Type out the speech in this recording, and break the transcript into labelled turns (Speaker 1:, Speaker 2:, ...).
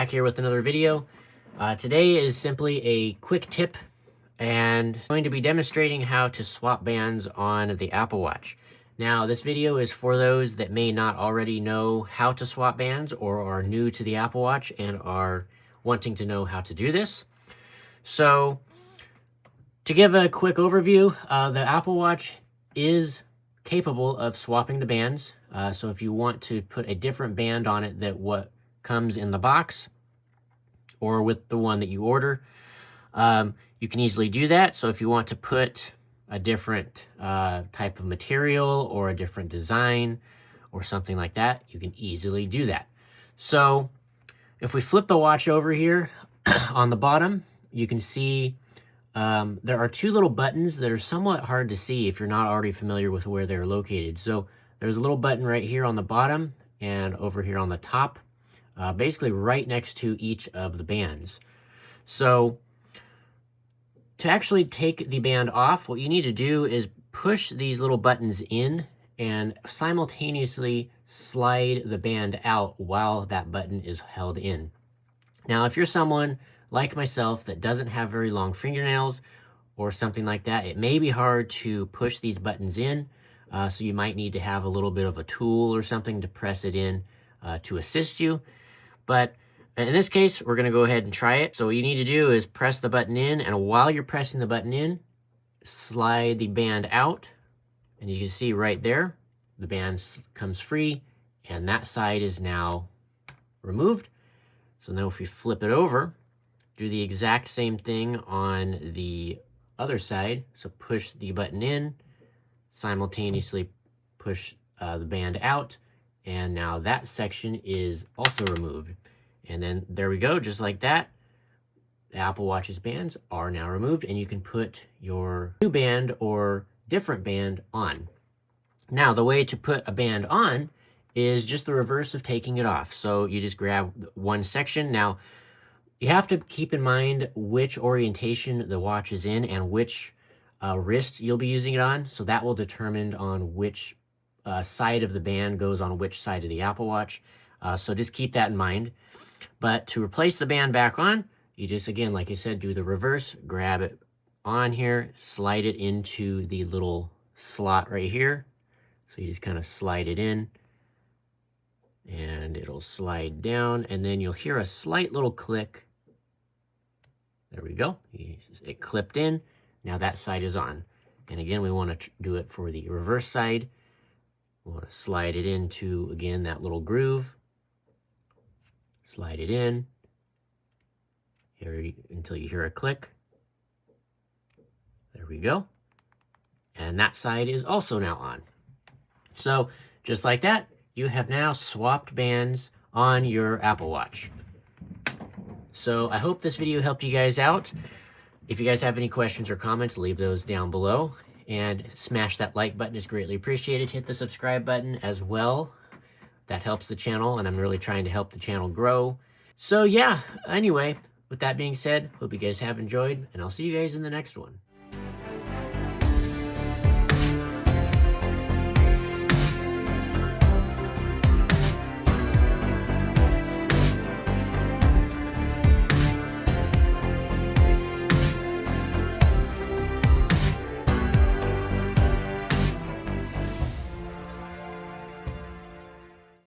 Speaker 1: back here with another video. Today is simply a quick tip, and I'm going to be demonstrating how to swap bands on the Apple Watch. Now, this video is for those that may not already know how to swap bands or are new to the Apple Watch and are wanting to know how to do this. So, to give a quick overview, the Apple Watch is capable of swapping the bands. So if you want to put a different band on it than what comes in the box or with the one that you order, you can easily do that. So if you want to put a different type of material or a different design or something like that, you can easily do that. So if we flip the watch over here on the bottom, you can see there are two little buttons that are somewhat hard to see if you're not already familiar with where they're located. So there's a little button right here on the bottom and over here on the top, basically right next to each of the bands. So to actually take the band off, what you need to do is push these little buttons in and simultaneously slide the band out while that button is held in. Now, if you're someone like myself that doesn't have very long fingernails or something like that, it may be hard to push these buttons in. So you might need to have a little bit of a tool or something to press it in to assist you. But in this case, we're going to go ahead and try it. So what you need to do is press the button in, and while you're pressing the button in, slide the band out. And you can see right there, the band comes free, and that side is now removed. So now if we flip it over, do the exact same thing on the other side. So push the button in, simultaneously push the band out, and now that section is also removed. And then there we go, just like that. The Apple Watch's bands are now removed, and you can put your new band or different band on. Now, the way to put a band on is just the reverse of taking it off. So you just grab one section. Now, you have to keep in mind which orientation the watch is in and which wrist you'll be using it on. So that will determine on which side of the band goes on which side of the Apple Watch. So just keep that in mind. But to replace the band back on, you just, again, like I said, do the reverse, grab it on here, slide it into the little slot right here. So you just kind of slide it in, and it'll slide down, and then you'll hear a slight little click. There we go. It clipped in. Now that side is on. And again, we want to do it for the reverse side. We want to slide it into, again, that little groove. Slide it in here until you hear a click. There we go. And that side is also now on. So just like that, you have now swapped bands on your Apple Watch. So I hope this video helped you guys out. If you guys have any questions or comments, leave those down below. And smash that like button, is greatly appreciated. Hit the subscribe button as well. That helps the channel, and I'm really trying to help the channel grow. So yeah, anyway, with that being said, hope you guys have enjoyed, and I'll see you guys in the next one.